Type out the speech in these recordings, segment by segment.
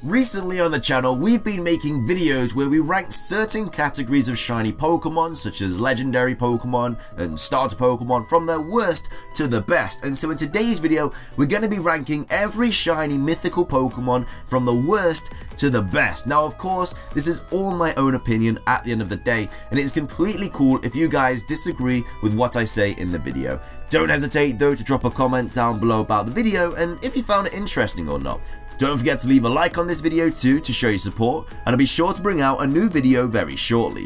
Recently on the channel, we've been making videos where we rank certain categories of shiny Pokemon, such as legendary Pokemon and starter Pokemon, from their worst to the best. And so in today's video, we're going to be ranking every shiny mythical Pokemon from the worst to the best. Now, of course, this is all my own opinion at the end of the day, and it's completely cool if you guys disagree with what I say in the video. Don't hesitate though to drop a comment down below about the video and if you found it interesting or not. Don't forget to leave a like on this video too to show your support, and I'll be sure to bring out a new video very shortly.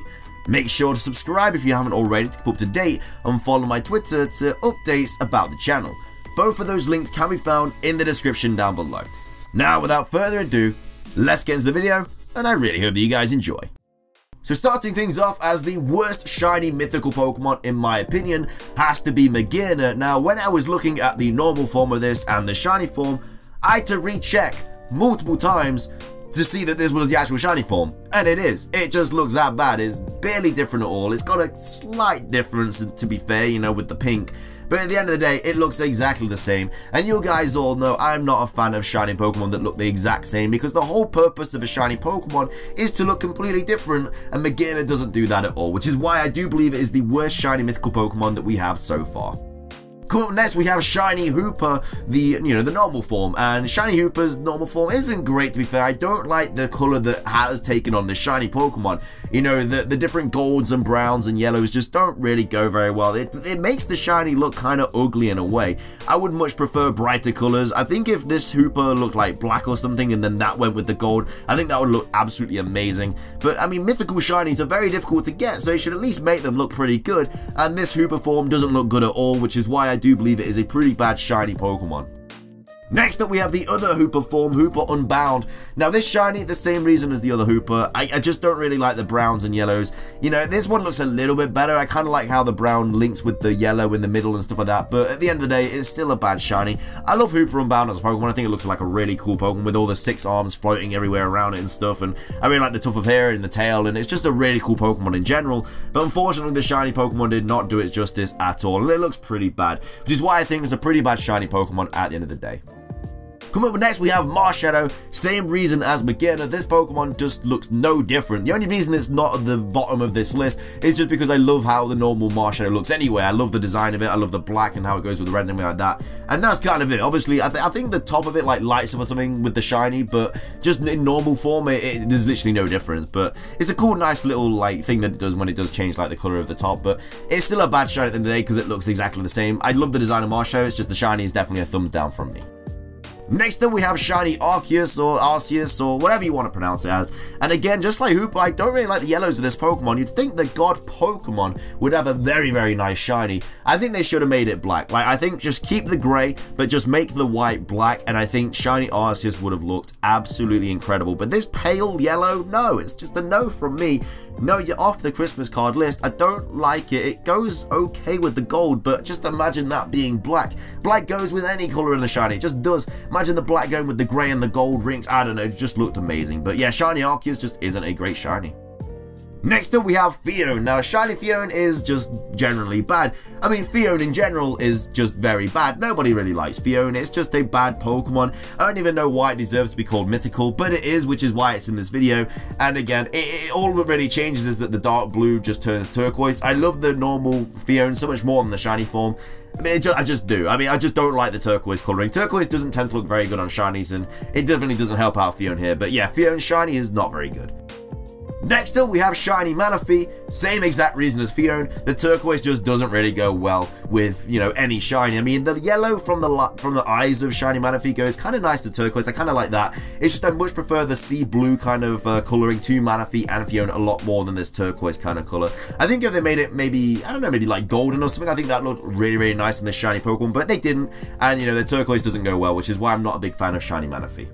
Make sure to subscribe if you haven't already to keep up to date, and follow my Twitter to updates about the channel. Both of those links can be found in the description down below. Now, without further ado, let's get into the video, and I really hope that you guys enjoy. So starting things off, as the worst shiny mythical Pokemon in my opinion has to be McGinn Er. Now, when I was looking at the normal form of this and the shiny form, I had to recheck multiple times to see that this was the actual shiny form, and it is. It just looks that bad. It's barely different at all. It's got a slight difference, to be fair, you know, with the pink, but at the end of the day, it looks exactly the same. And you guys all know I'm not a fan of shiny Pokemon that look the exact same, because the whole purpose of a shiny Pokemon is to look completely different, and McGinn Er doesn't do that at all, which is why I do believe it is the worst shiny mythical Pokemon that we have so far. Coming up next, we have Shiny Hooper, the normal form, and Shiny Hooper's normal form isn't great, to be fair. I don't like the colour that has taken on the shiny Pokemon. You know, the different golds and browns and yellows just don't really go very well. It makes the shiny look kind of ugly in a way. I would much prefer brighter colours. I think if this Hooper looked like black or something and then that went with the gold, I think that would look absolutely amazing. But I mean, mythical shinies are very difficult to get, so you should at least make them look pretty good, and this Hooper form doesn't look good at all, which is why I do believe it is a pretty bad shiny Pokemon. Next up, we have the other Hooper form, Hooper Unbound. Now, this shiny, the same reason as the other Hooper, I just don't really like the browns and yellows. You know, this one looks a little bit better. I kind of like how the brown links with the yellow in the middle and stuff like that, but at the end of the day, it's still a bad shiny. I love Hooper Unbound as a Pokemon. I think it looks like a really cool Pokemon with all the 6 arms floating everywhere around it and stuff, and I really like the tuft of hair and the tail, and it's just a really cool Pokemon in general, but unfortunately, the shiny Pokemon did not do it justice at all, and it looks pretty bad, which is why I think it's a pretty bad shiny Pokemon at the end of the day. Coming up next, we have Marshadow. Same reason as McGinn Er. This Pokemon just looks no different. The only reason it's not at the bottom of this list is just because I love how the normal Marshadow looks anyway. I love the design of it. I love the black and how it goes with the red and everything like that. And that's kind of it. Obviously, I think the top of it like lights up or something with the shiny, but just in normal form, there's literally no difference. But it's a cool, nice little like thing that it does when it does change like the color of the top. But it's still a bad shiny at the end of the day because it looks exactly the same. I love the design of Marshadow. It's just the shiny is definitely a thumbs down from me. Next up, we have Shiny Arceus or Arceus or whatever you want to pronounce it as. And again, just like Hooper, I don't really like the yellows of this Pokemon. You'd think the God Pokemon would have a very, very nice shiny. I think they should have made it black. Like, I think just keep the grey, but just make the white black, and I think Shiny Arceus would have looked absolutely incredible. But this pale yellow, no, it's just a no from me. No, you're off the Christmas card list. I don't like it. It goes okay with the gold, but just imagine that being black. Black goes with any colour in the shiny. It just does. Imagine the black going with the grey and the gold rings. I don't know, it just looked amazing. But yeah, Shiny Arceus just isn't a great shiny. Next up, we have Theone. Now, Shiny Theone is just generally bad. I mean, Theone in general is just very bad. Nobody really likes Theone. It's just a bad Pokemon. I don't even know why it deserves to be called mythical, but it is, which is why it's in this video. And again, all that really changes is that the dark blue just turns turquoise. I love the normal Theone so much more than the shiny form. I mean, I just do. I mean, I just don't like the turquoise colouring. Turquoise doesn't tend to look very good on shinies, and it definitely doesn't help out Theone here. But yeah, Theone shiny is not very good. Next up, we have Shiny Manaphy. Same exact reason as Theone. The turquoise just doesn't really go well with, you know, any shiny. I mean, the yellow from the eyes of Shiny Manaphy goes kind of nice to turquoise. I kind of like that. It's just I much prefer the sea blue kind of colouring to Manaphy and Theone a lot more than this turquoise kind of colour. I think if they made it maybe, I don't know, maybe like golden or something, I think that looked really, really nice in this shiny Pokemon, but they didn't. And, you know, the turquoise doesn't go well, which is why I'm not a big fan of Shiny Manaphy.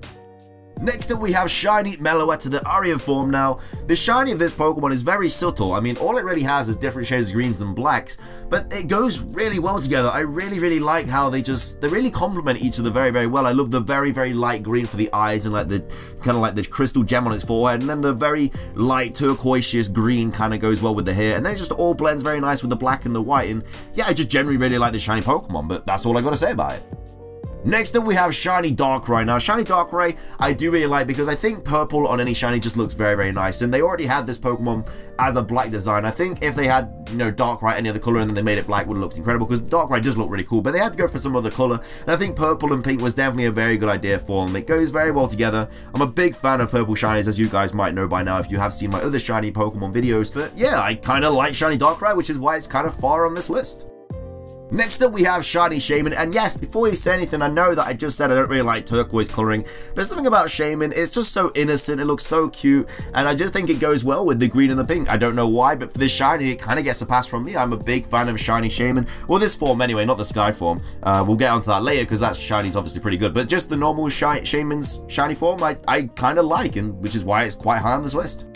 Next up, we have Shiny Mellow to the Uranium form. Now, the shiny of this Pokemon is very subtle. I mean, all it really has is different shades of greens and blacks, but it goes really well together. I really, really like how they really complement each other very, very well. I love the very, very light green for the eyes and like the kind of like the crystal gem on its forehead, and then the very light turquoise green kind of goes well with the hair, and then it just all blends very nice with the black and the white. And yeah, I just generally really like the shiny Pokemon, but that's all I got to say about it. Next up we have Shiny Darkrai. Now Shiny Darkrai I do really like because I think purple on any shiny just looks very, very nice, and they already had this Pokemon as a black design. I think if they had, you know, Darkrai any other color and then they made it black would have looked incredible, because Darkrai does look really cool, but they had to go for some other color, and I think purple and pink was definitely a very good idea for them. It goes very well together. I'm a big fan of purple shinies, as you guys might know by now if you have seen my other shiny Pokemon videos, but yeah, I kind of like Shiny Darkrai, which is why it's kind of far on this list. Next up we have Shiny Shaymin, and yes, before you say anything, I know that I just said I don't really like turquoise colouring. There's something about Shaymin, it's just so innocent, it looks so cute, and I just think it goes well with the green and the pink. I don't know why, but for this shiny, it kind of gets a pass from me. I'm a big fan of Shiny Shaymin. Well, this form anyway, not the Sky form. We'll get onto that later, because that shiny's obviously pretty good, but just the normal Shaymin's shiny form, I kind of like, and which is why it's quite high on this list.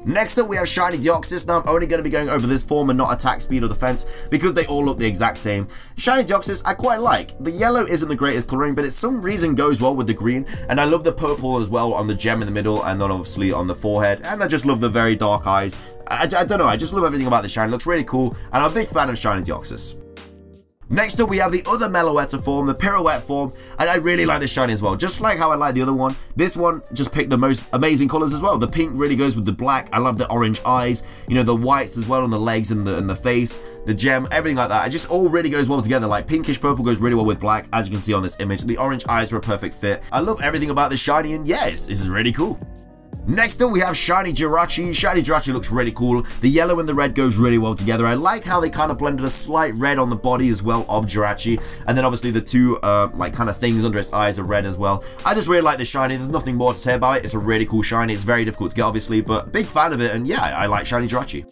Next up we have Shiny Deoxys. Now I'm only going to be going over this form and not attack speed or defense because they all look the exact same. Shiny Deoxys I quite like. The yellow isn't the greatest colouring, but it some reason goes well with the green, and I love the purple as well on the gem in the middle and then obviously on the forehead, and I just love the very dark eyes. I don't know, I just love everything about the shiny. It looks really cool, and I'm a big fan of Shiny Deoxys. Next up we have the other Mellowetta form, the Pirouette form, and I really like this shiny as well. Just like how I like the other one, this one just picked the most amazing colours as well. The pink really goes with the black. I love the orange eyes, you know, the whites as well on the legs and the face, the gem, everything like that. It just all really goes well together. Like pinkish purple goes really well with black, as you can see on this image. The orange eyes are a perfect fit. I love everything about this shiny, and yes, this is really cool. Next up we have Shiny Jirachi. Shiny Jirachi looks really cool. The yellow and the red goes really well together. I like how they kind of blended a slight red on the body as well of Jirachi, and then obviously the two like kind of things under its eyes are red as well. I just really like this shiny. There's nothing more to say about it. It's a really cool shiny. It's very difficult to get obviously, but big fan of it, and yeah, I like Shiny Jirachi.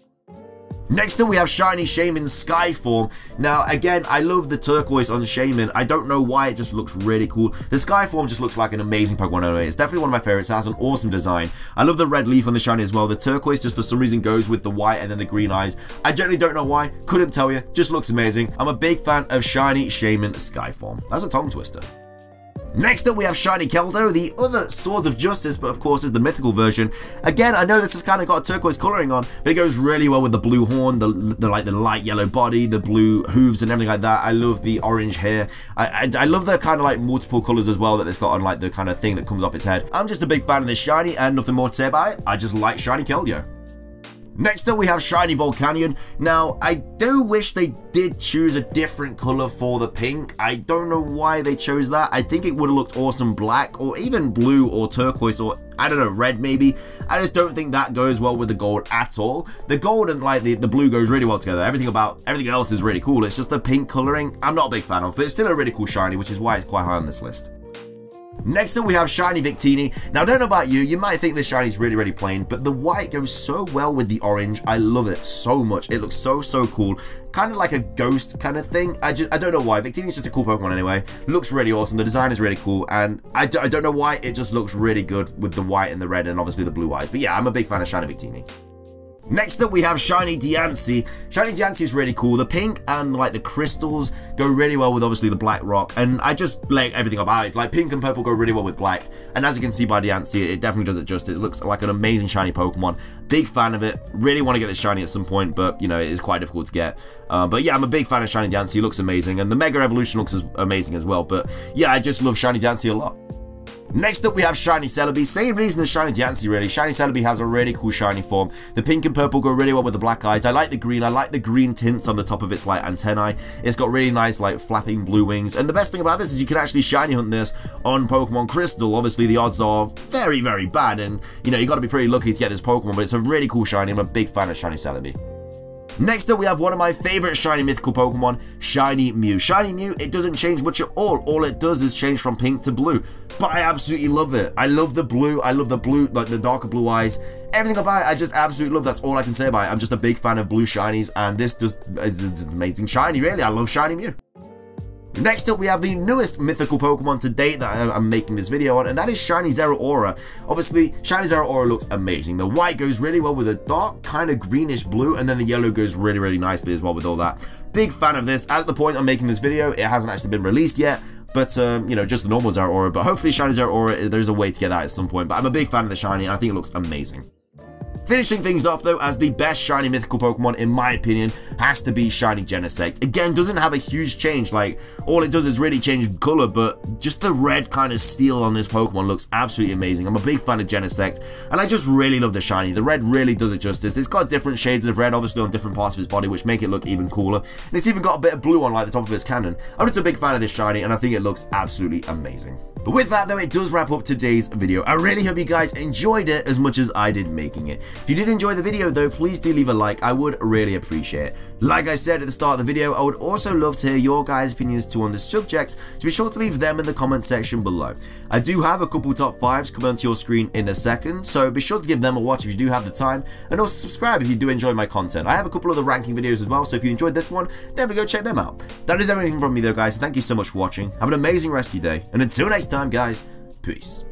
Next up we have Shiny Shaymin's Sky form. Now again, I love the turquoise on Shaymin. I don't know why, it just looks really cool. The Sky form just looks like an amazing Pokemon anyway. It's definitely one of my favorites. It has an awesome design. I love the red leaf on the shiny as well. The turquoise just for some reason goes with the white and then the green eyes. I generally don't know why, couldn't tell you, just looks amazing. I'm a big fan of Shiny Shaymin Sky form. That's a tongue twister. Next up we have Shiny Keldo, the other Swords of Justice, but of course is the mythical version. Again, I know this has kind of got turquoise colouring on, but it goes really well with the blue horn, the light yellow body, the blue hooves and everything like that. I love the orange hair. I love the kind of like multiple colours as well that it's got on like the kind of thing that comes off its head. I'm just a big fan of this shiny, and nothing more to say about it. I just like Shiny Keldo. Next up we have Shiny Volcanion. Now I do wish they did choose a different colour for the pink. I don't know why they chose that. I think it would have looked awesome black, or even blue or turquoise, or I don't know, red maybe. I just don't think that goes well with the gold at all. The gold and like the blue goes really well together. Everything else is really cool. It's just the pink colouring I'm not a big fan of, but it's still a really cool shiny, which is why it's quite high on this list. Next up we have Shiny Victini. Now I don't know about you, you might think this shiny is really, really plain, but the white goes so well with the orange. I love it so much. It looks so cool. Kind of like a ghost kind of thing. I don't know why. Victini's just a cool Pokemon anyway. Looks really awesome. The design is really cool, and I don't know why, it just looks really good with the white and the red and obviously the blue eyes. But yeah, I'm a big fan of Shiny Victini. Next up we have Shiny Dancy. Shiny Dancy is really cool. The pink and like the crystals go really well with obviously the black rock, and I just like everything about it. Like pink and purple go really well with black, and as you can see by Dancy, it definitely does it justice. It looks like an amazing shiny Pokemon. Big fan of it. Really want to get this shiny at some point, but you know, it is quite difficult to get. But yeah, I'm a big fan of Shiny Dancy. It looks amazing, and the Mega Evolution looks amazing as well. But yeah, I just love Shiny Dancy a lot. Next up we have Shiny Celebi. Same reason as Shiny Dancy really. Shiny Celebi has a really cool shiny form. The pink and purple go really well with the black eyes. I like the green. I like the green tints on the top of its like antennae. It's got really nice like flapping blue wings. And the best thing about this is you can actually shiny hunt this on Pokemon Crystal. Obviously the odds are very, very bad, and you know, you got to be pretty lucky to get this Pokemon, but it's a really cool shiny. I'm a big fan of Shiny Celebi. Next up we have one of my favourite shiny mythical Pokemon, Shiny Mew. Shiny Mew, it doesn't change much at all. All it does is change from pink to blue. But I absolutely love it. I love the blue, like the darker blue eyes. Everything about it, I just absolutely love. That's all I can say about it. I'm just a big fan of blue shinies, and this is an amazing shiny, really. I love Shiny Mew. Next up, we have the newest mythical Pokemon to date that I'm making this video on, and that is Shiny Zeraora. Obviously, Shiny Zeraora looks amazing. The white goes really well with a dark, kind of greenish blue, and then the yellow goes really, really nicely as well with all that. Big fan of this. At the point I'm making this video, it hasn't actually been released yet, but, you know, just the normal Zeraora. But hopefully Shiny Zeraora, there's a way to get that at some point. But I'm a big fan of the shiny, and I think it looks amazing. Finishing things off though, as the best shiny mythical Pokemon in my opinion, has to be Shiny Genesect. Again, doesn't have a huge change, like all it does is really change colour, but just the red kind of steel on this Pokemon looks absolutely amazing. I'm a big fan of Genesect, and I just really love the shiny. The red really does it justice. It's got different shades of red, obviously on different parts of its body, which make it look even cooler, and it's even got a bit of blue on like the top of its cannon. I'm just a big fan of this shiny, and I think it looks absolutely amazing. But with that though, it does wrap up today's video. I really hope you guys enjoyed it as much as I did making it. If you did enjoy the video though, please do leave a like. I would really appreciate it. Like I said at the start of the video, I would also love to hear your guys' opinions too on this subject, so be sure to leave them in the comment section below. I do have a couple top 5s coming onto your screen in a second, so be sure to give them a watch if you do have the time, and also subscribe if you do enjoy my content. I have a couple other ranking videos as well, so if you enjoyed this one, definitely go check them out. That is everything from me though guys, thank you so much for watching, have an amazing rest of your day, and until next time guys, peace.